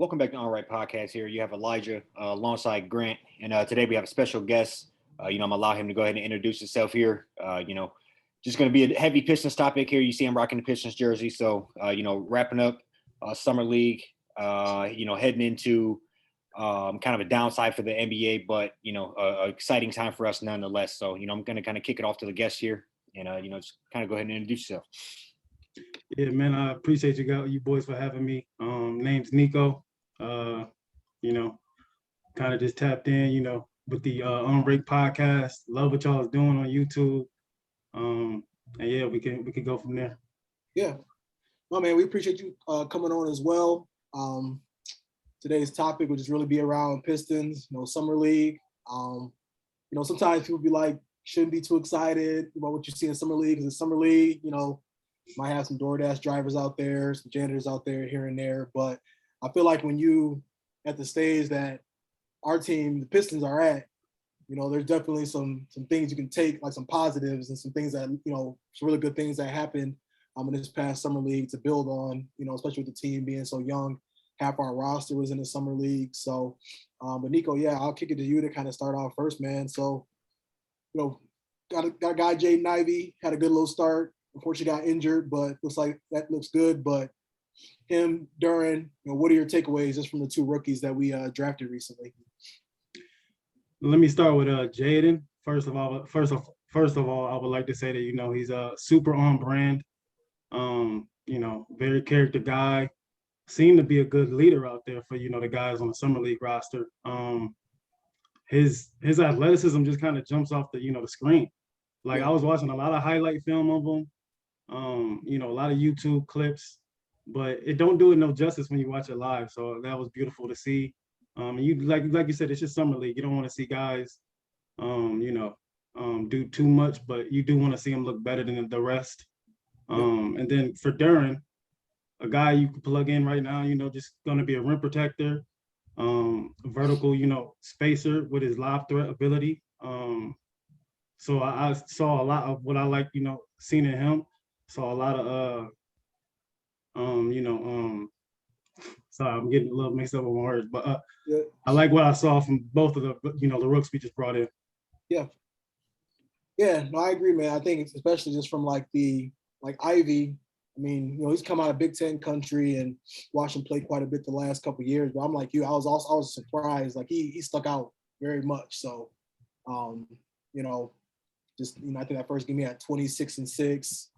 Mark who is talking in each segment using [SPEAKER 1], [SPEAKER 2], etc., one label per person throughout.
[SPEAKER 1] Welcome back to On Right Podcast. Here you have Elijah alongside Grant, and today we have a special guest. I'm gonna allow him to go ahead and introduce himself here. Just gonna be a heavy Pistons topic here. You see him rocking the Pistons jersey, so wrapping up summer league. Heading into kind of a downside for the NBA, but a exciting time for us nonetheless. So I'm gonna kind of kick it off to the guest here, and just kind of go ahead and introduce yourself.
[SPEAKER 2] Yeah, man, I appreciate you boys for having me. Name's Nico. Kind of just tapped in, with the Unbreak podcast. Love what y'all is doing on YouTube. And yeah, we can go from there.
[SPEAKER 3] Yeah, well, man, we appreciate you coming on as well. Today's topic will just really be around Pistons, summer league. Sometimes people be like, shouldn't be too excited about what you see in summer league, because it's summer league, might have some DoorDash drivers out there, some janitors out there here and there. But I feel like when you at the stage that our team, the Pistons, are at, there's definitely some things you can take, like some positives and some things that, some really good things that happened in this past summer league to build on, especially with the team being so young. Half our roster was in the summer league. So, but Nico, yeah, I'll kick it to you to kind of start off first, man. So, got a guy, Jaden Ivey, had a good little start. Unfortunately got injured, but looks like that looks good. But him, Duren, what are your takeaways just from the two rookies that we drafted recently?
[SPEAKER 2] Let me start with Jaden. First of all, I would like to say that he's a super on brand. Very character guy. Seemed to be a good leader out there for the guys on the summer league roster. His athleticism just kind of jumps off the screen. Like I was watching a lot of highlight film of him. A lot of YouTube clips, but it don't do it no justice when you watch it live. So that was beautiful to see. You like you said, it's just summer league. You don't want to see guys, do too much, but you do want to see them look better than the rest. And then for Duren, a guy you can plug in right now, just going to be a rim protector, vertical, spacer with his lob threat ability. So I saw a lot of what I like, seeing in him. Saw a lot of, sorry, I'm getting a little mixed up with my words, but I like what I saw from both of the rooks we just brought in.
[SPEAKER 3] Yeah. Yeah, no, I agree, man. I think it's especially just from Ivey. I mean, he's come out of Big Ten country and watched him play quite a bit the last couple of years. But I'm like you, I was surprised. Like he stuck out very much. So, I think that first game he had 26 and 6.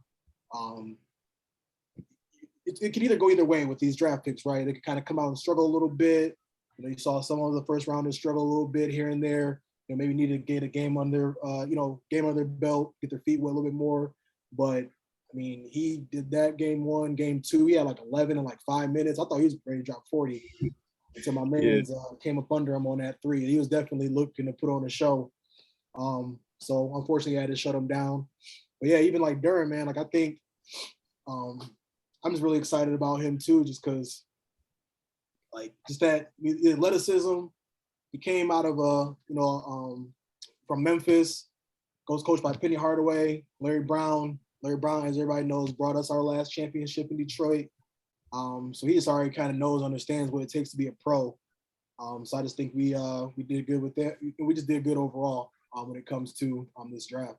[SPEAKER 3] It can either go either way with these draft picks, right? They could kind of come out and struggle a little bit. You saw some of the first rounders struggle a little bit here and there. Maybe need to get a game under their belt, get their feet wet a little bit more. But I mean, he did that game 1, game 2. He had 11 in 5 minutes. I thought he was ready to drop 40 until my man came up under him on that 3. He was definitely looking to put on a show. So unfortunately, I had to shut him down. But yeah, even Duren, man, I think I'm just really excited about him too, just because just that the athleticism. He came out of from Memphis, coached by Penny Hardaway, Larry Brown. Larry Brown, as everybody knows, brought us our last championship in Detroit. So he just already kind of understands what it takes to be a pro. So I just think we did good with that. We just did good overall when it comes to this draft.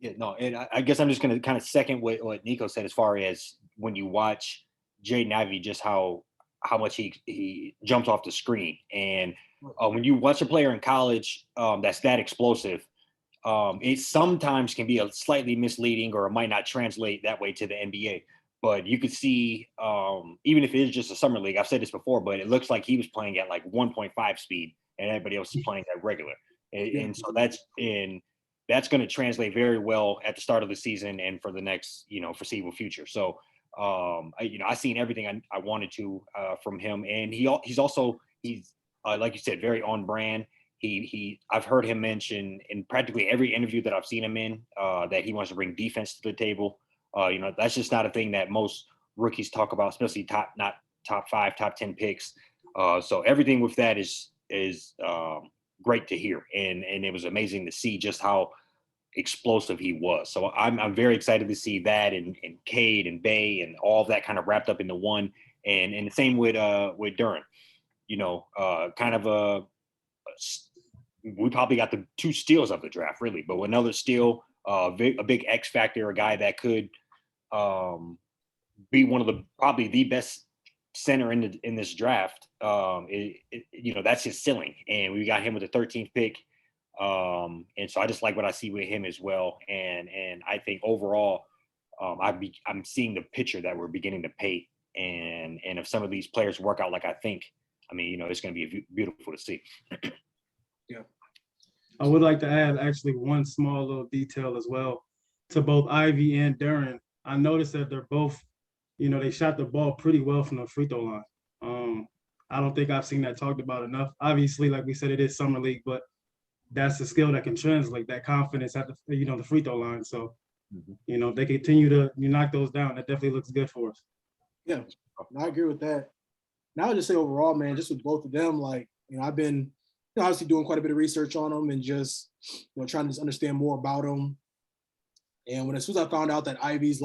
[SPEAKER 1] Yeah, no, and I guess I'm just going to kind of second what Nico said as far as when you watch Jaden Ivey, just how much he jumps off the screen. And when you watch a player in college that's that explosive, it sometimes can be a slightly misleading, or it might not translate that way to the NBA. But you could see, even if it is just a summer league, I've said this before, but it looks like he was playing at 1.5 speed and everybody else is playing at regular. And so that's going to translate very well at the start of the season and for the next, foreseeable future. So, I seen everything I wanted to from him. And he's like you said, very on brand. I've heard him mention in practically every interview that I've seen him in that he wants to bring defense to the table. That's just not a thing that most rookies talk about, especially not top 5, top 10 picks. So everything with that is great to hear. And it was amazing to see just how explosive he was. So I'm very excited to see that and Cade and Bay and all of that kind of wrapped up into one. And the same with Duren. Kind of we probably got the 2 steals of the draft, really, but another steal, a big X factor, a guy that could be one of probably the best center in this draft. That's his ceiling, and we got him with the 13th pick. And so I just like what I see with him as well. And I think overall, I'm seeing the picture that we're beginning to paint. And if some of these players work out like I think, it's going to be beautiful to see.
[SPEAKER 3] Yeah.
[SPEAKER 2] I would like to add actually one small little detail as well to both Ivey and Duren. I noticed that they're both, they shot the ball pretty well from the free throw line. I don't think I've seen that talked about enough. Obviously, like we said, it is summer league, but that's a skill that can translate, that confidence at the free throw line. So, they continue to knock those down. That definitely looks good for us.
[SPEAKER 3] Yeah, I agree with that. Now I would just say overall, man, just with both of them, I've been obviously doing quite a bit of research on them and just trying to just understand more about them. And as soon as I found out that Ivey's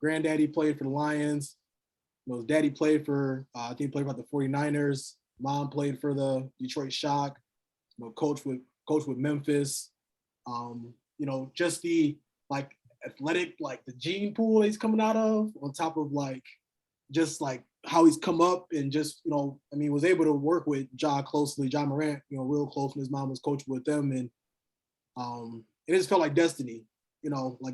[SPEAKER 3] granddaddy played for the Lions, his daddy played for I think he played for the 49ers, mom played for the Detroit Shock, coach with Memphis, just the athletic, the gene pool he's coming out of, on top of just how he's come up and just, was able to work with John Morant, real close when his mom was coaching with them. And it just felt like destiny,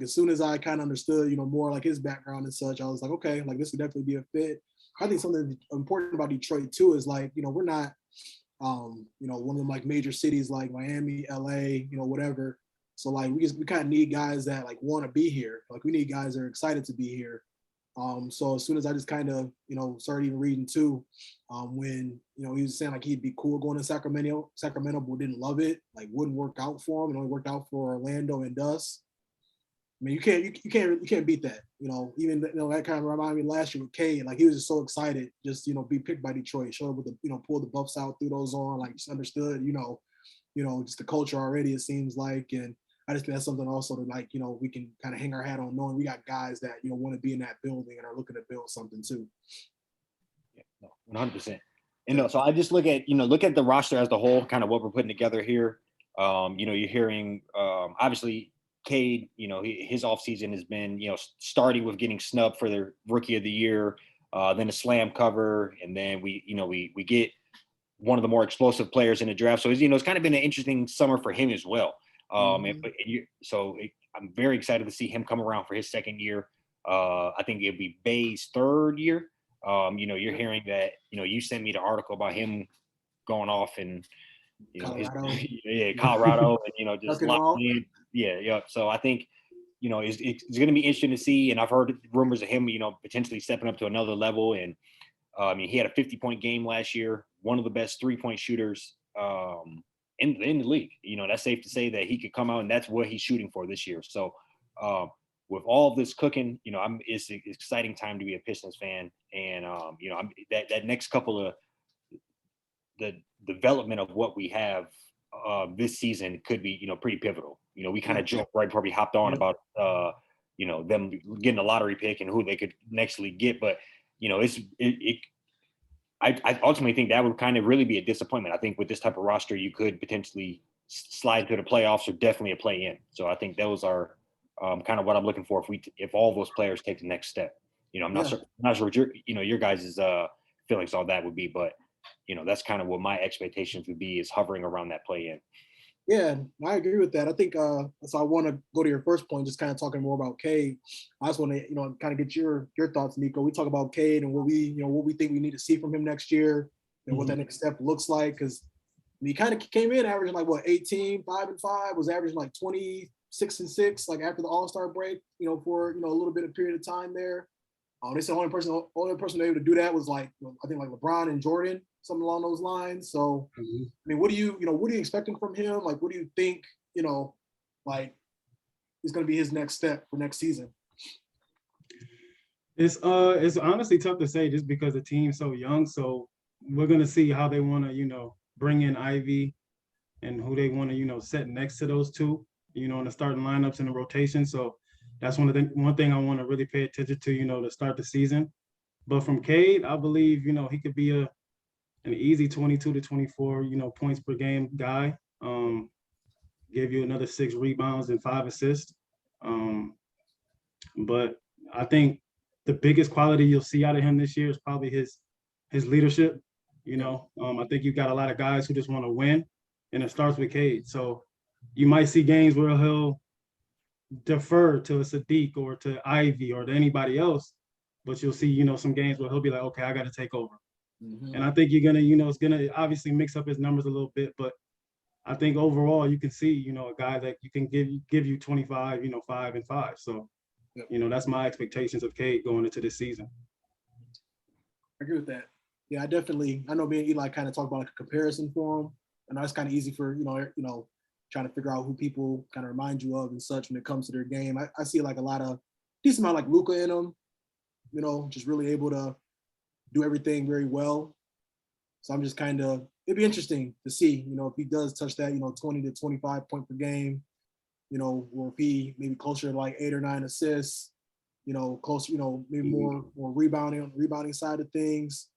[SPEAKER 3] as soon as I kind of understood, more his background and such, I was like, okay, this would definitely be a fit. I think something important about Detroit too is we're not, one of them major cities like Miami, LA, whatever. So we kind of need guys that want to be here. We need guys that are excited to be here. So as soon as I just kind of, started even reading too, when, he was saying he'd be cool going to Sacramento, but didn't love it, wouldn't work out for him. It only worked out for Orlando and Dust. I mean, you can't beat that, even, that kind of reminded me last year with Cade, he was just so excited, just, be picked by Detroit, showed up with the, pull the buffs out, threw those on, just understood, just the culture already, it seems like. And I just think that's something also to we can kind of hang our hat on, knowing we got guys that, want to be in that building and are looking to build something too.
[SPEAKER 1] Yeah, no, 100%. And so I just look at the roster as the whole, kind of what we're putting together here. You're hearing, obviously, Cade, his offseason has been, starting with getting snubbed for the rookie of the year, then a slam cover, and then we get one of the more explosive players in the draft. So it's kind of been an interesting summer for him as well. I'm very excited to see him come around for his second year. I think it'll be Bay's third year. You're hearing that, you sent me the article about him going off and,
[SPEAKER 3] Colorado.
[SPEAKER 1] Colorado, and, just locked in. Yeah. So I think, it's going to be interesting to see. And I've heard rumors of him, potentially stepping up to another level. And he had a 50-point game last year, one of the best 3-point shooters in the league. That's safe to say that he could come out, and that's what he's shooting for this year. So with all of this cooking, it's an exciting time to be a Pistons fan. And, that next couple of the development of what we have this season could be, pretty pivotal. We kind of joked right before we hopped on about, them getting a lottery pick and who they could nextly get. But, I ultimately think that would kind of really be a disappointment. I think with this type of roster, you could potentially slide to the playoffs or definitely a play-in. So I think those are kind of what I'm looking for if all those players take the next step. I'm not sure what your guys' feelings on that would be, but that's kind of what my expectations would be, is hovering around that play-in.
[SPEAKER 3] Yeah, I agree with that. I think so. I want to go to your first point, just kind of talking more about Cade. I just want to, kind of get your thoughts, Nico. We talk about Cade and what we think we need to see from him next year, and what that next step looks like. Because he kind of came in averaging 18, 5-5, was averaging 26-6, after the All-Star break, for a little bit of period of time there. They said the only person able to do that was I think LeBron and Jordan, something along those lines. So I mean, what are you expecting from him? What do you think is going to be his next step for next season?
[SPEAKER 2] It's honestly tough to say, just because the team's so young. So we're gonna see how they want to bring in Ivey and who they want to set next to those two. in the starting lineups and the rotation. So that's one thing I want to really pay attention to, to start the season. But from Cade, I believe, he could be an easy 22 to 24, points per game guy. Give you another 6 rebounds and 5 assists. But I think the biggest quality you'll see out of him this year is probably his leadership. I think you've got a lot of guys who just want to win, and it starts with Cade. So you might see games where he'll defer to a Sadiq or to Ivy or to anybody else, but you'll see, some games where he'll be like, okay, I got to take over.
[SPEAKER 3] Mm-hmm.
[SPEAKER 2] And I think you're gonna, it's gonna obviously mix up his numbers a little bit, but I think overall you can see, a guy that you can give you 25, 5 and 5. So, that's my expectations of Cade going into this season.
[SPEAKER 3] I agree with that. Yeah, I know me and Eli kind of talk about like a comparison for him. I know it's kind of easy for, trying to figure out who people kind of remind you of and such when it comes to their game. I see like a lot of decent amount like Luka in them, just really able to do everything very well. So I'm just it'd be interesting to see, if he does touch that, 20 to 25 point per game, or if he maybe closer to like 8 or 9 assists, closer, maybe more rebounding side of things.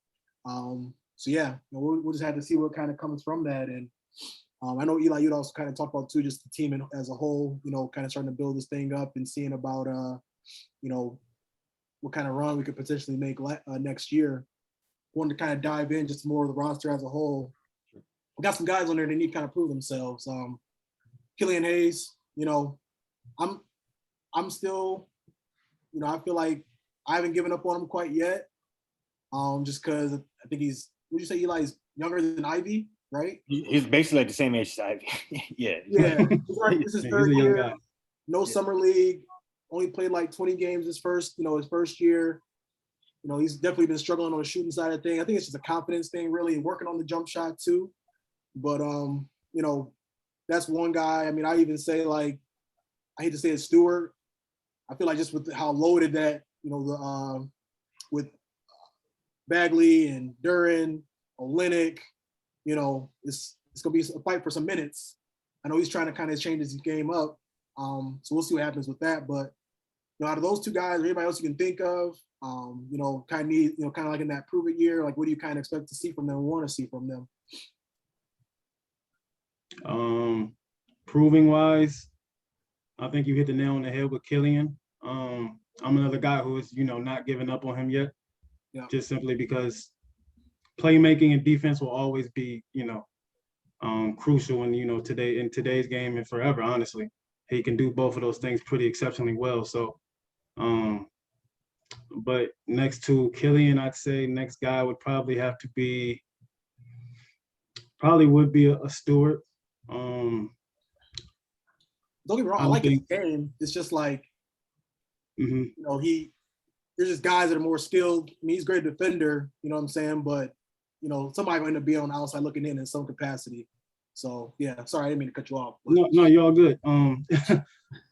[SPEAKER 3] So yeah, we'll just have to see what kind of comes from that. And I know Eli, you'd also kind of talk about too, just the team as a whole, kind of starting to build this thing up and seeing about, what kind of run we could potentially make next year. Wanted to kind of dive in just more of the roster as a whole. We got some guys on there that need to kind of prove themselves. Killian Hayes, I'm still, I feel like I haven't given up on him quite yet. Just because I think would you say Eli's younger than Ivey, right?
[SPEAKER 1] He's basically like the same age as Ivey. Yeah.
[SPEAKER 3] Yeah. This is third year.
[SPEAKER 2] Guy.
[SPEAKER 3] No summer league. Only played like 20 games his first year. He's definitely been struggling on the shooting side of things. I think it's just a confidence thing, really, working on the jump shot too. But that's one guy. I mean, I even say like, I hate to say it, Stewart. I feel like just with how loaded that, with Bagley and Duren, Olynyk, it's gonna be a fight for some minutes. I know he's trying to kind of change his game up. So we'll see what happens with that. But out of those two guys, or anybody else you can think of, kind of like in that prove it year, like what do you kind of expect to see from them, want to see from them?
[SPEAKER 2] Proving wise, I think you hit the nail on the head with Killian. I'm another guy who is, not giving up on him yet.
[SPEAKER 3] Yeah.
[SPEAKER 2] Just simply because playmaking and defense will always be, crucial in, today's game and forever, honestly. He can do both of those things pretty exceptionally well. So, but next to Killian, I'd say next guy would probably have to be, a Stewart.
[SPEAKER 3] Don't get me wrong, I like his game. It's just like, there's just guys that are more skilled. I mean, he's a great defender, you know what I'm saying? But, somebody going to be on the outside looking in some capacity. So, yeah, sorry, I didn't mean to cut you off. But.
[SPEAKER 2] No, you're all good.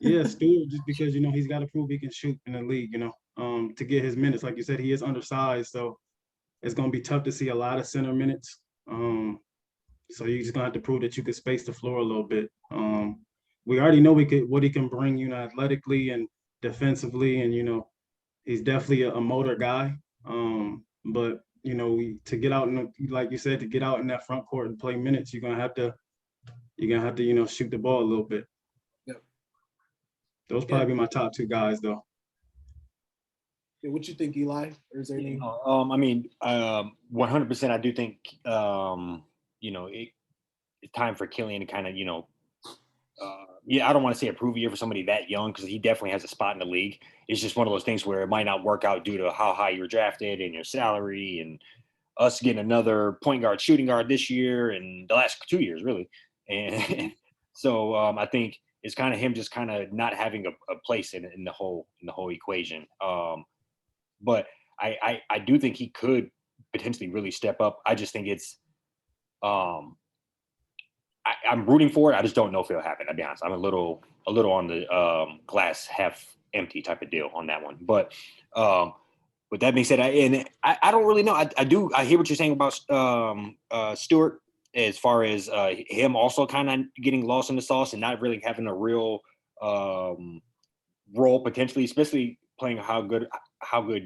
[SPEAKER 2] Yeah, Stewart, just because, he's got to prove he can shoot in the league, to get his minutes. Like you said, he is undersized, so it's going to be tough to see a lot of center minutes. So you're just going to have to prove that you can space the floor a little bit. We already know what he can bring, athletically and defensively, and, he's definitely a motor guy. But, to get out, like you said, to get out in that front court and play minutes, you're gonna have to, shoot the ball a little bit.
[SPEAKER 3] Yep.
[SPEAKER 2] Those probably be my top two guys, though.
[SPEAKER 3] Yeah, what you think, Eli? Or is there any?
[SPEAKER 1] 100%. I do think, it's time for Killian to kind of, I don't want to say a prove year for somebody that young because he definitely has a spot in the league. It's just one of those things where it might not work out due to how high you were drafted and your salary and us getting another point guard, shooting guard this year and the last 2 years, really. And so I think it's kind of him just kind of not having a place in the whole equation. But I do think he could potentially really step up. I just think it's I'm rooting for it. I just don't know if it'll happen. I'll be honest. I'm a little on the glass half empty type of deal on that one. But with that being said, I don't really know. I hear what you're saying about Stewart. as far as him also kind of getting lost in the sauce and not really having a real role potentially, especially playing how good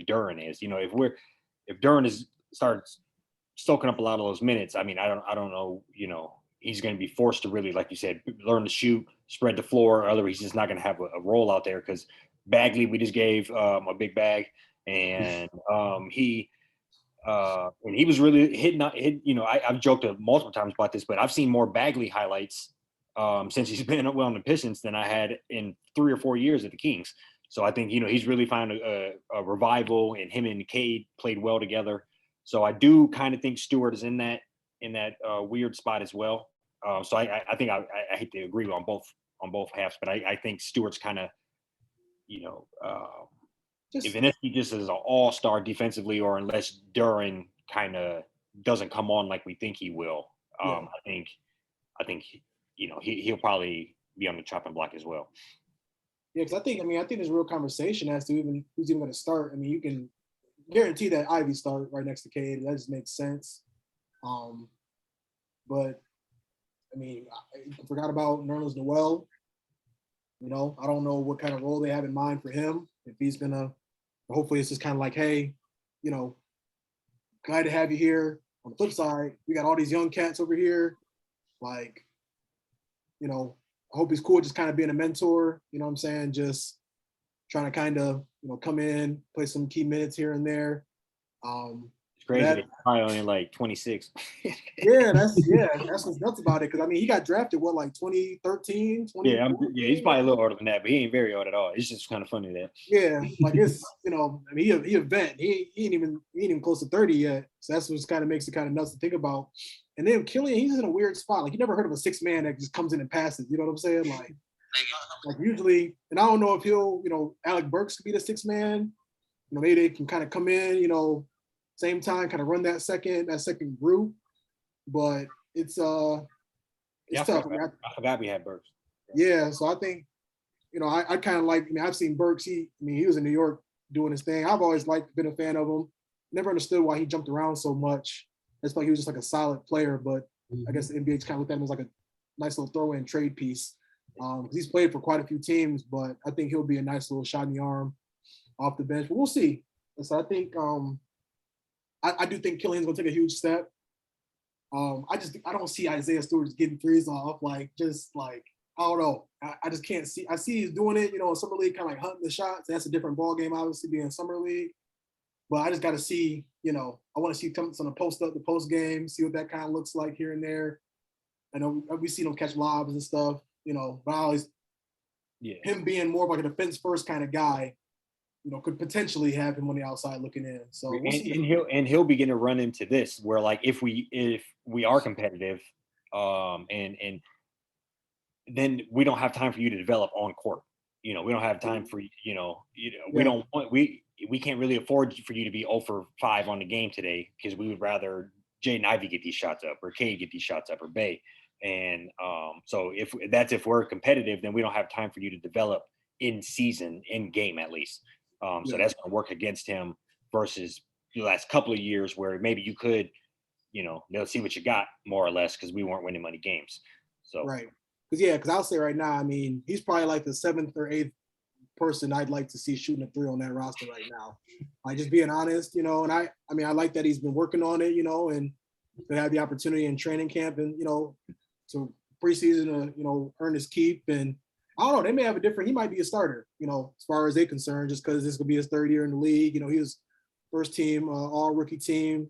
[SPEAKER 1] Duren is. If Duren starts soaking up a lot of those minutes, I mean, I don't know, he's going to be forced to really, like you said, learn to shoot, spread the floor. Otherwise, he's just not going to have a role out there because Bagley, we just gave a big bag, and he when he was really hitting, I've joked multiple times about this, but I've seen more Bagley highlights since he's been on the Pistons than I had in 3 or 4 years at the Kings. So I think, he's really found a revival, and him and Cade played well together. So I do kind of think Stewart is in that weird spot as well. So I think I hate to agree on both halves, but I think Stewart's kind of, if he just is an all-star defensively, or unless Duren kind of doesn't come on like we think he will, I think he'll probably be on the chopping block as well.
[SPEAKER 3] Yeah, because I think there's a real conversation as to even who's even going to start. I mean, you can guarantee that Ivey start right next to Cade. That just makes sense. But I mean, I forgot about Nerlens Noel. I don't know what kind of role they have in mind for him. If he's gonna, hopefully it's just kind of like, hey, glad to have you here. On the flip side, we got all these young cats over here. Like, I hope he's cool just kind of being a mentor, you know what I'm saying? Just trying to kind of, come in, play some key minutes here and there.
[SPEAKER 1] It's crazy. That, probably only like 26.
[SPEAKER 3] That's what's nuts about it. Cause I mean, he got drafted, like 2013, 20?
[SPEAKER 1] Yeah, he's probably a little older than that, but he ain't very old at all. It's just kind of funny that.
[SPEAKER 3] Yeah, like it's, I mean, he a vet. He ain't even close to 30 yet. So that's what kind of makes it kind of nuts to think about. And then Killian, he's in a weird spot. Like, you never heard of a 6 man that just comes in and passes. You know what I'm saying? Like usually, and I don't know if he'll, Alec Burks could be the 6 man. Maybe they can kind of come in, same time, kind of run that second group. But it's tough.
[SPEAKER 1] I forgot we had Burks.
[SPEAKER 3] Yeah, so I think, I kind of like. I've seen Burks. He was in New York doing his thing. I've always been a fan of him. Never understood why he jumped around so much. It's like he was just like a solid player, but I guess the NBA's kind of looked at him as like a nice little throw-in trade piece. He's played for quite a few teams, but I think he'll be a nice little shot in the arm off the bench. But we'll see. So I think I do think Killian's gonna take a huge step. I don't see Isaiah Stewart getting threes off. I don't know. I just can't see. I see he's doing it, in summer league, kind of like hunting the shots. That's a different ball game, obviously, being summer league. But I just got to see, I want to see him on the post game, see what that kind of looks like here and there. I know we see him catch lobs and stuff, but I always, him being more of like a defense first kind of guy, could potentially have him on the outside looking in. So
[SPEAKER 1] he'll begin to run into this where, like, if we are competitive, and then we don't have time for you to develop on court. We don't have time for we can't really afford for you to be 0 for 5 on the game today, because we would rather Jaden Ivey get these shots up, or Cade get these shots up, or Bay. And so if we're competitive, then we don't have time for you to develop in season, in game at least. So that's going to work against him versus the last couple of years where maybe you could, they'll see what you got more or less, because we weren't winning money games. So
[SPEAKER 3] right. Because I'll say right now, I mean, he's probably like the 7th or 8th person I'd like to see shooting a 3 on that roster right now. Just being honest, and I like that he's been working on it, and to have the opportunity in training camp and, to preseason to, earn his keep. And I don't know, they may have he might be a starter, as far as they're concerned, just because this could be his 3rd year in the league. He was first team, all rookie team,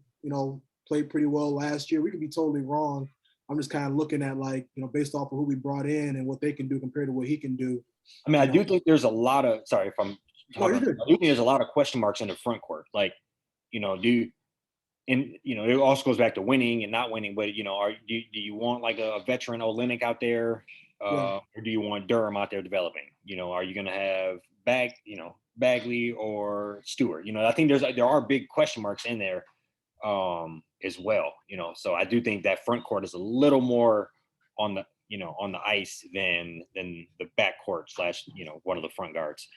[SPEAKER 3] played pretty well last year. We could be totally wrong. I'm just kind of looking at based off of who we brought in and what they can do compared to what he can do.
[SPEAKER 1] I mean, I do think there's a lot of, sorry if I'm talking, I do think there's a lot of question marks in the front court. It also goes back to winning and not winning, but, do you want like a veteran Olynyk out there, or do you want Durham out there developing? Are you going to have Bagley or Stewart? I think there are big question marks in there as well, so I do think that front court is a little more on the ice than the back court / one of the front guards.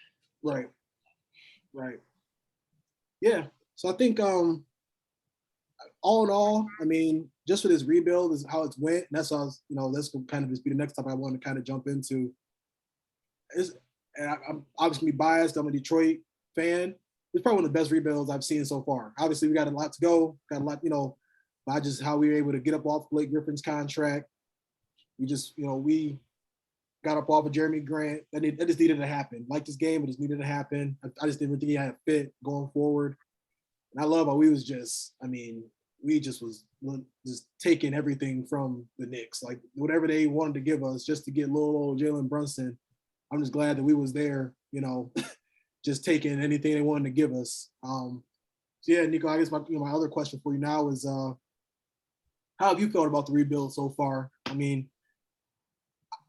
[SPEAKER 3] Right. Yeah. So I think all in all, I mean, just for this rebuild is how it's went. And that's how I was, that's gonna kind of just be the next topic I want to kind of jump into. And I'm obviously biased. I'm a Detroit fan. It's probably one of the best rebuilds I've seen so far. Obviously, we got a lot to go. Got a lot, by just how we were able to get up off Blake Griffin's contract. We just, we got up off of Jeremy Grant. That just needed to happen. Like this game, it just needed to happen. I just didn't think he had a fit going forward. And I love how we was just, we just was just taking everything from the Knicks. Like whatever they wanted to give us just to get little old Jalen Brunson. I'm just glad that we was there, just taking anything they wanted to give us. So yeah, Nico, I guess my other question for you now is how have you felt about the rebuild so far?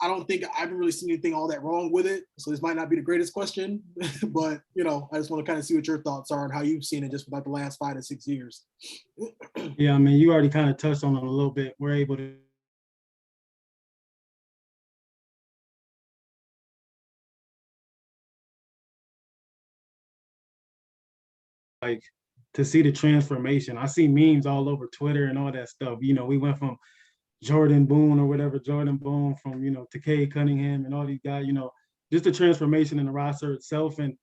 [SPEAKER 3] I don't think I haven't really seen anything all that wrong with it. So this might not be the greatest question, but I just want to kind of see what your thoughts are and how you've seen it just for like the last 5 to 6 years.
[SPEAKER 2] Yeah, you already kind of touched on it a little bit. We're able to to see the transformation. I see memes all over Twitter and all that stuff. We went from Jordan Boone from, to Cade Cunningham and all these guys, just the transformation in the roster itself. And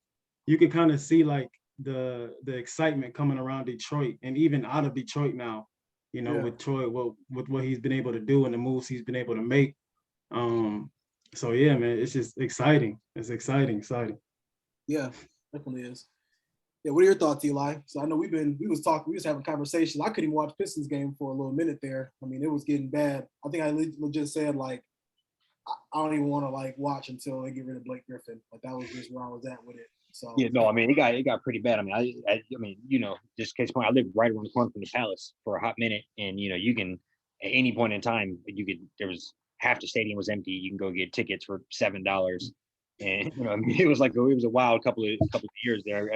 [SPEAKER 2] you can kind of see like the excitement coming around Detroit and even out of Detroit now, with Troy, with what he's been able to do and the moves he's been able to make. So yeah, man, it's just exciting. It's exciting.
[SPEAKER 3] Yeah, definitely is. Yeah, what are your thoughts, Eli? So I know we was having conversations. I couldn't even watch Pistons game for a little minute there. It was getting bad. I think I legit said like, I don't even want to like watch until they get rid of Blake Griffin. Like that was just where I was at with it. So
[SPEAKER 1] yeah, no, it got pretty bad. Just case point, I lived right around the corner from the Palace for a hot minute, and you can at any point in time there was half the stadium was empty. You can go get tickets for $7, and it was a wild couple of years there.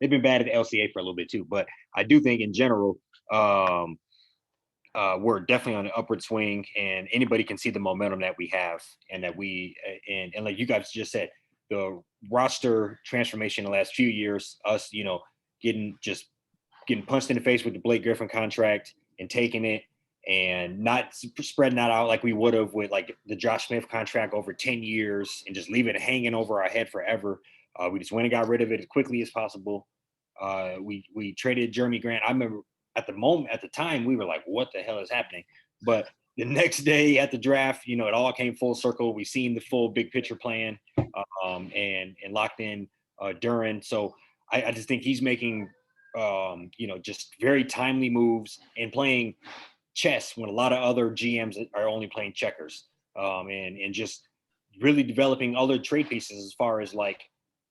[SPEAKER 1] They've been bad at the LCA for a little bit too, but I do think in general, we're definitely on an upward swing, and anybody can see the momentum that we have, and that and like you guys just said, the roster transformation in the last few years, us, getting punched in the face with the Blake Griffin contract and taking it, and not spreading that out like we would have with like the Josh Smith contract over 10 years and just leave it hanging over our head forever. We just went and got rid of it as quickly as possible. We traded Jeremy Grant. I remember at the time, we were like, what the hell is happening? But the next day at the draft, it all came full circle. We seen the full big picture plan, and locked in Duren. So I just think he's making, just very timely moves and playing chess when a lot of other GMs are only playing checkers, and just really developing other trade pieces as far as like,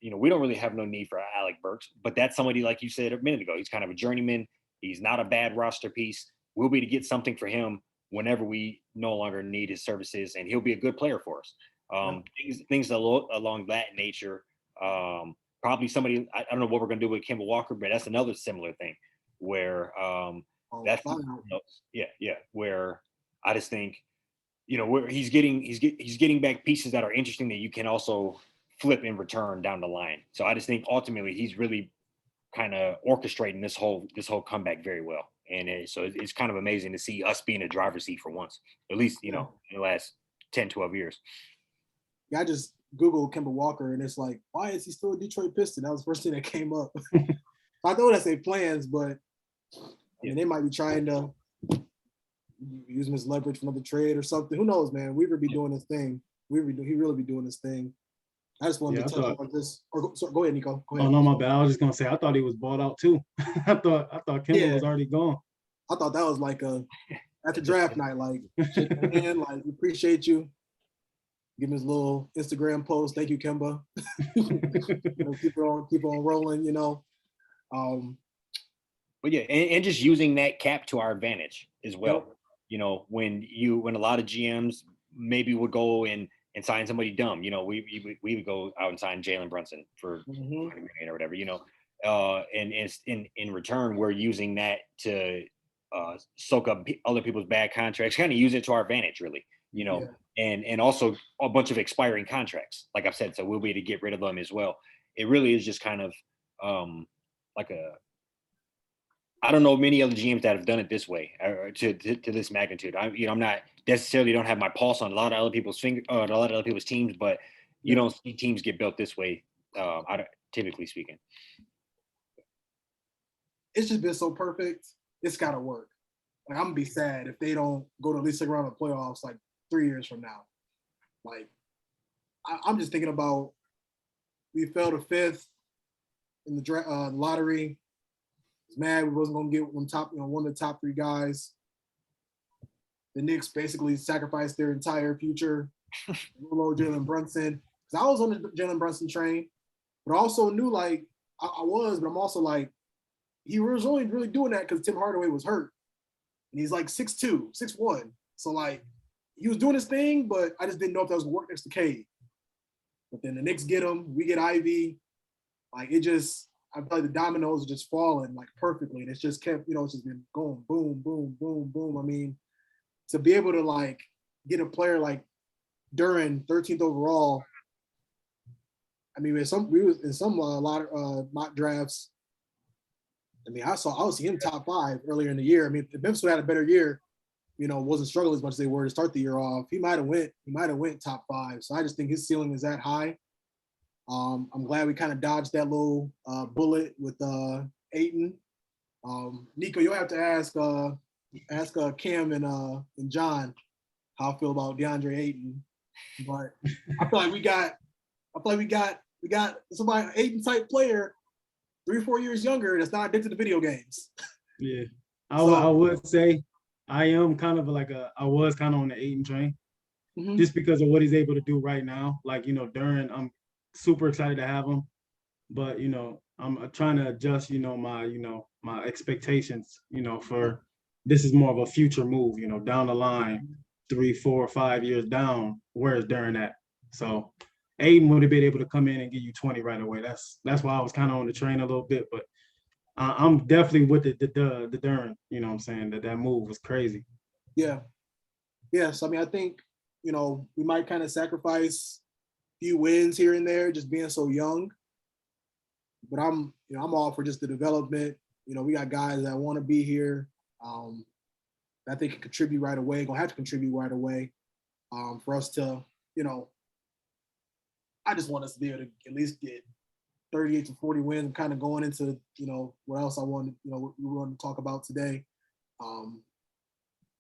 [SPEAKER 1] we don't really have no need for Alec Burks, but that's somebody, like you said a minute ago, he's kind of a journeyman. He's not a bad roster piece. We'll be to get something for him whenever we no longer need his services, and he'll be a good player for us. Things along that nature. Probably somebody, I don't know what we're going to do with Kemba Walker, but that's another similar thing where where I just think, where he's getting back pieces that are interesting that you can also flip in return down the line. So I just think ultimately he's really kind of orchestrating this whole comeback very well. And so it's kind of amazing to see us being a driver's seat for once, at least, in the last 10, 12 years.
[SPEAKER 3] Yeah, I just Googled Kemba Walker and it's like, why is he still a Detroit Piston? That was the first thing that came up. I know that's their plans, but they might be trying to use him as leverage for another trade or something. Who knows, man? Weaver be doing his thing. He really be doing his thing. I just wanted to touch on this. Go ahead, Nico. Go ahead.
[SPEAKER 2] Oh no, my bad. I was just gonna say I thought he was bought out too. I thought Kemba was already gone.
[SPEAKER 3] I thought that was like at the draft night, like, man, like we appreciate you. Give him his little Instagram post. Thank you, Kemba. Keep on rolling,
[SPEAKER 1] But yeah, and just using that cap to our advantage as well. Yep. When a lot of GMs maybe would go and sign somebody dumb, we would go out and sign Jalen Brunson for $20 million or whatever, and in return, we're using that to soak up other people's bad contracts, kind of use it to our advantage, really, and also a bunch of expiring contracts, like I've said, so we'll be able to get rid of them as well. It really is just kind of like I don't know many other GMs that have done it this way or to this magnitude. I'm not necessarily don't have my pulse on a lot of other people's teams, but you don't see teams get built this way. Typically speaking,
[SPEAKER 3] it's just been so perfect. It's got to work. Like, I'm gonna be sad if they don't go to at least second round of playoffs like 3 years from now. Like, I'm just thinking about we fell to fifth in the lottery. Was mad we wasn't gonna get one of the top 3 guys. The Knicks basically sacrificed their entire future. Low Jalen Brunson. Because I was on the Jalen Brunson train, but I also knew like I was, but I'm also like he was only really doing that because Tim Hardaway was hurt, and he's like 6'2", 6'1". So like he was doing his thing, but I just didn't know if that was work next to Cade. But then the Knicks get him, we get Ivey. Like it just, I feel like the dominoes are just falling like perfectly, and it's just kept, it's just been going boom, boom, boom, boom. I mean, to be able to like get a player like Duren, 13th overall. I mean, we was in some lot of mock drafts. I mean, I was seeing him top 5 earlier in the year. I mean, if Memphis had a better year, wasn't struggling as much as they were to start the year off, he might have went top 5. So I just think his ceiling is that high. I'm glad we kind of dodged that little bullet with Ayton. Nico, you'll have to ask Cam and John how I feel about DeAndre Ayton. But I feel like we got somebody Ayton type player 3 or 4 years younger that's not addicted to video games.
[SPEAKER 2] Yeah. I would say I am kind of I was kind of on the Ayton train just because of what he's able to do right now. Like, Duren, I'm super excited to have him, but, I'm trying to adjust, my expectations, for this is more of a future move, down the line, 3, 4, 5 years down, where is Duren at? So Aiden would have been able to come in and give you 20 right away. That's why I was kind of on the train a little bit, but I'm definitely with the Duren. You know what I'm saying? That move was crazy.
[SPEAKER 3] Yeah. Yes. I mean, I think we might kind of sacrifice a few wins here and there, just being so young. But I'm all for just the development. We got guys that want to be here. That they can contribute right away. Gonna have to contribute right away. For us to, I just want us to be able to at least get 38 to 40 wins. I'm kind of going into, what else I wanted, we want to talk about today.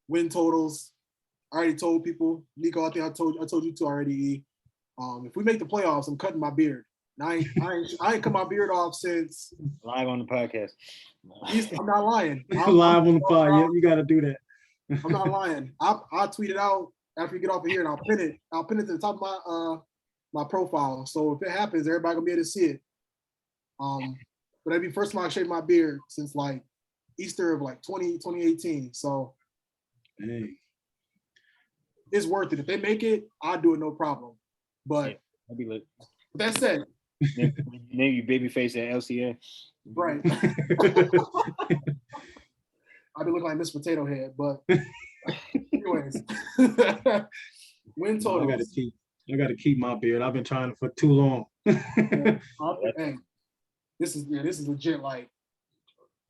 [SPEAKER 3] Win totals. I already told people, Nico, I think I told you too already. If we make the playoffs, I'm cutting my beard. And I ain't cut my beard off since
[SPEAKER 1] live on the podcast.
[SPEAKER 3] I'm not lying.
[SPEAKER 2] Live on the pod. Yeah, you got to do that.
[SPEAKER 3] I'm not lying. I'll tweet it out after we get off of here, and I'll pin it. I'll pin it to the top of my profile. So if it happens, everybody gonna be able to see it. But that'd be the first time I shaved my beard since like Easter of like 2018. So
[SPEAKER 2] hey,
[SPEAKER 3] it's worth it. If they make it, I'll do it, no problem. But
[SPEAKER 1] yeah, that'd be lit.
[SPEAKER 3] With that said,
[SPEAKER 1] name you babyface at LCA.
[SPEAKER 3] Right. I'd be looking like Miss Potato Head, but anyways. Win total.
[SPEAKER 2] I gotta keep my beard. I've been trying for too long.
[SPEAKER 3] Hey, this is legit like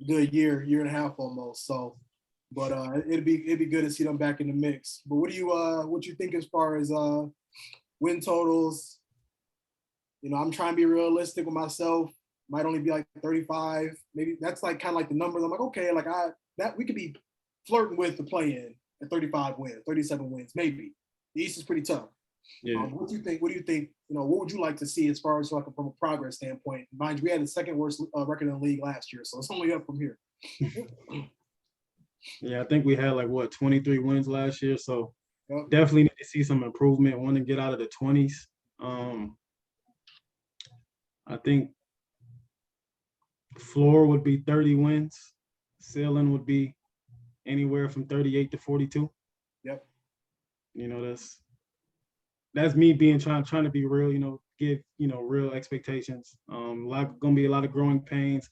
[SPEAKER 3] a good year and a half almost. So, but it'd be good to see them back in the mix. But what you think as far as win totals? I'm trying to be realistic with myself. Might only be like 35. Maybe that's like kind of like the numbers. I'm like, okay, like that we could be flirting with the play-in at 35 wins, 37 wins, maybe. The East is pretty tough.
[SPEAKER 2] Yeah.
[SPEAKER 3] What do you think? What would you like to see as far as like from a progress standpoint? Mind you, we had the second worst record in the league last year, so it's only up from here.
[SPEAKER 2] Yeah, I think we had 23 wins last year, so definitely need to see some improvement. Want to get out of the 20s. I think floor would be 30 wins. Ceiling would be anywhere from 38 to 42.
[SPEAKER 3] Yep.
[SPEAKER 2] That's me trying to be real, give, real expectations. Gonna be a lot of growing pains,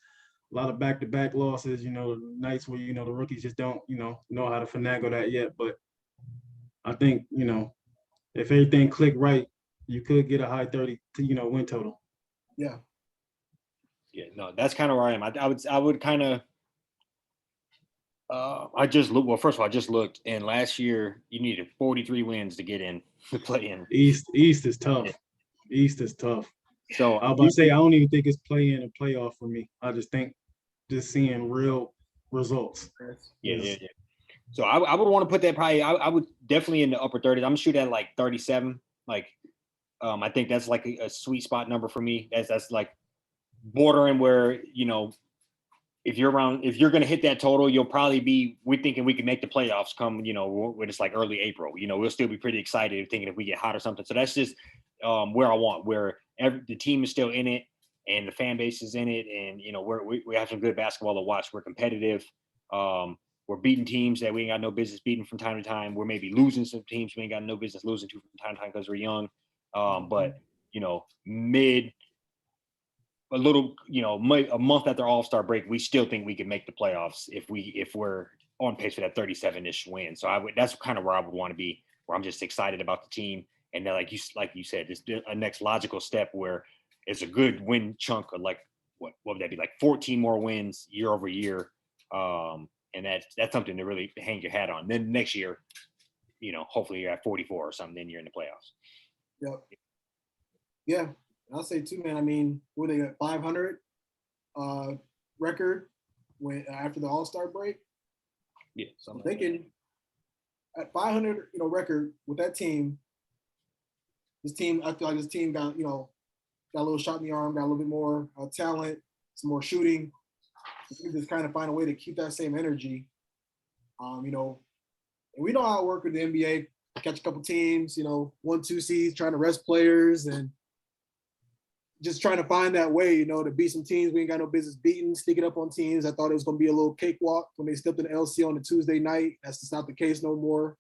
[SPEAKER 2] a lot of back-to-back losses, nights where, the rookies just don't, know how to finagle that yet. But I think, if everything clicked right, you could get a high 30, win total.
[SPEAKER 3] Yeah.
[SPEAKER 1] Yeah, no, that's kind of where I am. I would kind of I just looked. Well, first of all, I just looked, and last year you needed 43 wins to get in to play in.
[SPEAKER 2] East is tough.
[SPEAKER 1] Yeah.
[SPEAKER 2] East is tough.
[SPEAKER 1] So
[SPEAKER 2] I was about to say I don't even think it's play in and playoff for me. I just think just seeing real results.
[SPEAKER 1] yeah. So I would want to put that probably. I would definitely in the upper 30s. I'm gonna shoot at like 37. Like, I think that's like a sweet spot number for me. That's like bordering where if you're going to hit that total, you'll probably be. We're thinking we can make the playoffs come. When it's like early April. We'll still be pretty excited thinking if we get hot or something. So that's just where I want. Where the team is still in it and the fan base is in it, and we have some good basketball to watch. We're competitive. We're beating teams that we ain't got no business beating from time to time. We're maybe losing some teams we ain't got no business losing to from time to time because we're young. But mid a little, a month after All-Star break, we still think we can make the playoffs if we're on pace for that 37-ish win. So that's kind of where I would want to be, where I'm just excited about the team. And then like you said, it's a next logical step where it's a good win chunk of like what would that be, like 14 more wins year over year. And that's something to really hang your hat on. Then next year, hopefully you're at 44 or something, then you're in the playoffs.
[SPEAKER 3] Yep. Yeah, I'll say too, man. I mean, were they at 500 record after the All-Star break?
[SPEAKER 1] Yeah,
[SPEAKER 3] I'm thinking at 500, record with that team. I feel like this team got a little shot in the arm, got a little bit more talent, some more shooting. We just kind of find a way to keep that same energy. And we know how it works with the NBA. Catch a couple teams, 1-2 seeds, trying to rest players and just trying to find that way, to beat some teams we ain't got no business beating, sneaking up on teams. I thought it was going to be a little cakewalk when they stepped in the LC on a Tuesday night. That's just not the case no more.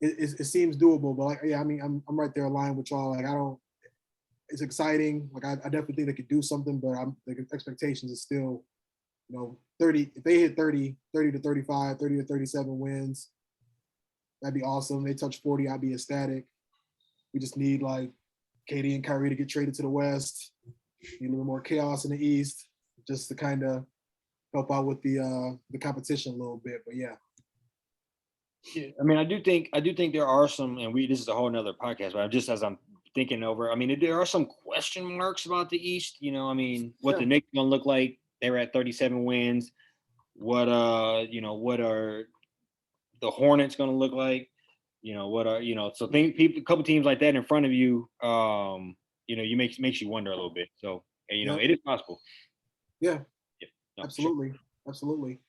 [SPEAKER 3] It seems doable, but I'm right there aligned with y'all. Like, it's exciting. Like, I definitely think they could do something, but the expectations is still, 30. If they hit 30 to 35, 30 to 37 wins, that'd be awesome. They touch 40, I'd be ecstatic. We just need like KD and Kyrie to get traded to the West. Need a little more chaos in the East, just to kind of help out with the competition a little bit. But yeah.
[SPEAKER 1] Yeah, I mean, I do think there are some, and this is a whole nother podcast, but just as I'm thinking over, I mean, there are some question marks about the East. What the Knicks gonna look like? They were at 37 wins. What what are the Hornets gonna look like? So a couple teams like that in front of you, makes you wonder a little bit. So, it is possible.
[SPEAKER 3] Yeah, no, absolutely. Sure. Absolutely.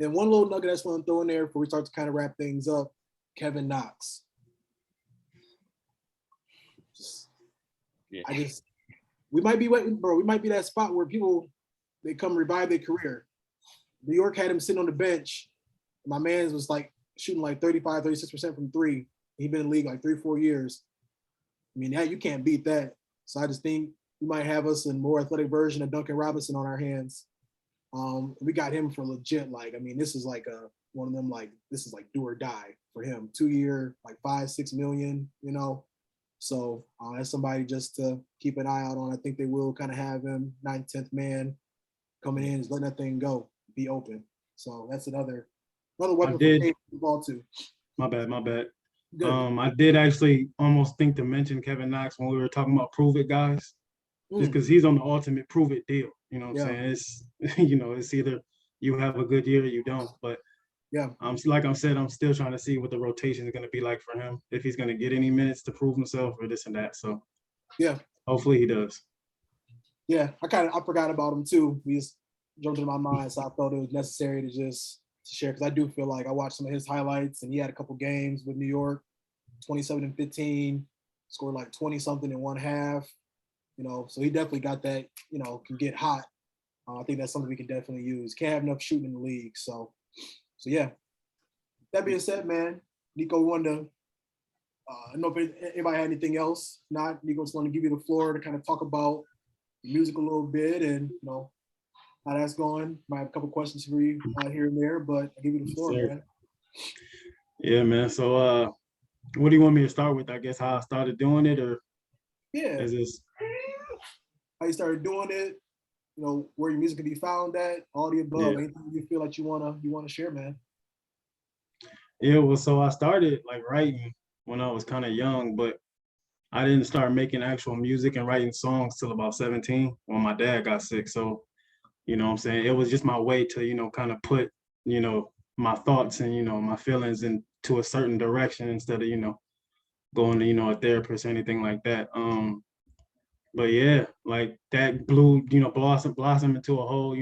[SPEAKER 3] And one little nugget I just want to throw in there before we start to kind of wrap things up, Kevin Knox. We might be waiting, bro. We might be that spot where they come revive their career. New York had him sitting on the bench. My man was like shooting like 35, 36% from three. He'd been in the league like 3-4 years. I mean, you can't beat that. So I just think we might have us a more athletic version of Duncan Robinson on our hands. We got him for legit. Like, I mean, this is like one of them, like, this is like do or die for him. 2-year, like $5-6 million, So that's somebody just to keep an eye out on. I think they will kind of have him 9th, 10th man coming in, just letting that thing go, be open. So that's another weapon for the ball too.
[SPEAKER 2] My bad.
[SPEAKER 3] Good.
[SPEAKER 2] I did actually almost think to mention Kevin Knox when we were talking about prove it guys, just because he's on the ultimate prove it deal. You know what I'm saying? It's it's either you have a good year or you don't. But like I said, I'm still trying to see what the rotation is going to be like for him, if he's going to get any minutes to prove himself or this and that. So hopefully he does.
[SPEAKER 3] Yeah, I forgot about him too. He just jumped into my mind, so I felt it was necessary to just share, because I do feel like I watched some of his highlights, and he had a couple games with New York, 27-15, scored like 20 something in one half. So he definitely got that. Can get hot. I think that's something we can definitely use. Can't have enough shooting in the league. So yeah. That being said, man, Nico, we wanted to. I don't know if anybody had anything else. If not, Nico, just want to give you the floor to kind of talk about the music a little bit and how that's going. Might have a couple questions for you here and there, but I'll give you the floor, man.
[SPEAKER 2] Yeah, man. So what do you want me to start with? I guess how I started doing it, or
[SPEAKER 3] is this
[SPEAKER 2] how
[SPEAKER 3] you started doing it? where your music can be found at, all the above.
[SPEAKER 2] Yeah.
[SPEAKER 3] Anything you feel like you wanna share, man.
[SPEAKER 2] Yeah, well, so I started like writing when I was kind of young, but I didn't start making actual music and writing songs till about 17 when my dad got sick. So, what I'm saying? It was just my way to, kind of put, my thoughts and, my feelings into a certain direction instead of, going to, a therapist or anything like that. But yeah, like that blew, blossom into a whole,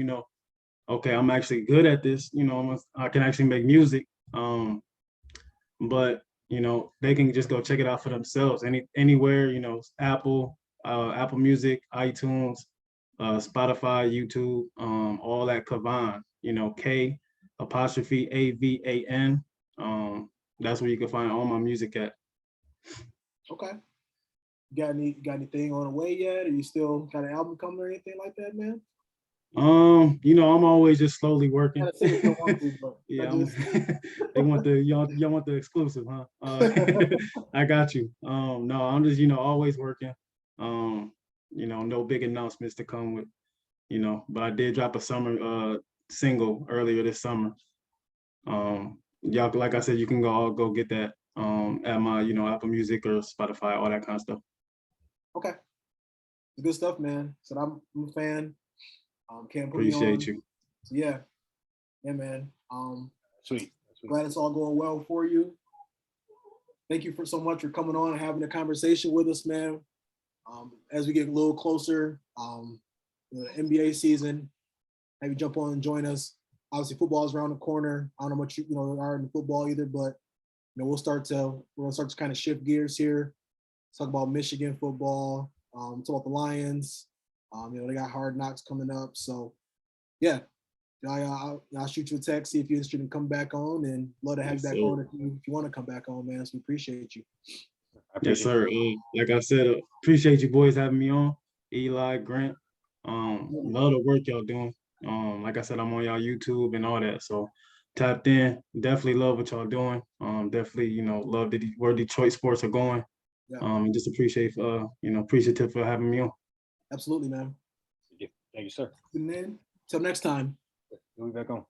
[SPEAKER 2] okay, I'm actually good at this, I can actually make music. But they can just go check it out for themselves. Anywhere, Apple Music, iTunes, Spotify, YouTube, all that Kavan, K apostrophe AVAN. That's where you can find all my music at.
[SPEAKER 3] Okay. You got anything on the way yet? Are you still got an album coming or anything like that, man?
[SPEAKER 2] I'm always just slowly working.
[SPEAKER 3] Gotta say if you don't want to, but
[SPEAKER 2] Yeah,
[SPEAKER 3] just...
[SPEAKER 2] they want y'all want the exclusive, huh? I got you. No, I'm just always working. No big announcements to come with, but I did drop a summer single earlier this summer. Y'all, like I said, you can go get that at my Apple Music or Spotify, all that kind of stuff.
[SPEAKER 3] Okay, good stuff, man. So I'm a fan. Can't put
[SPEAKER 2] Appreciate
[SPEAKER 3] me on.
[SPEAKER 2] you.
[SPEAKER 3] So yeah, man.
[SPEAKER 1] Sweet.
[SPEAKER 3] Glad it's all going well for you. Thank you so much for coming on and having a conversation with us, man. As we get a little closer, the NBA season, have you jump on and join us. Obviously, football is around the corner. I don't know what you are in football either, but we're gonna start to kind of shift gears here. Talk about Michigan football. Talk about the Lions. They got Hard Knocks coming up. So, yeah, I'll shoot you a text, see if you're interested in coming back on, and love to have you back on if you want to come back on, man. So we appreciate you.
[SPEAKER 2] Yes, sir. Like I said, appreciate you boys having me on. Eli, Grant. Love the work y'all doing. Like I said, I'm on y'all YouTube and all that. So tapped in. Definitely love what y'all doing. Definitely, love where Detroit sports are going.
[SPEAKER 3] Yeah.
[SPEAKER 2] And just appreciative for having me on.
[SPEAKER 3] Absolutely, man.
[SPEAKER 1] Thank you, sir.
[SPEAKER 3] And then till next time.
[SPEAKER 1] We'll be back on.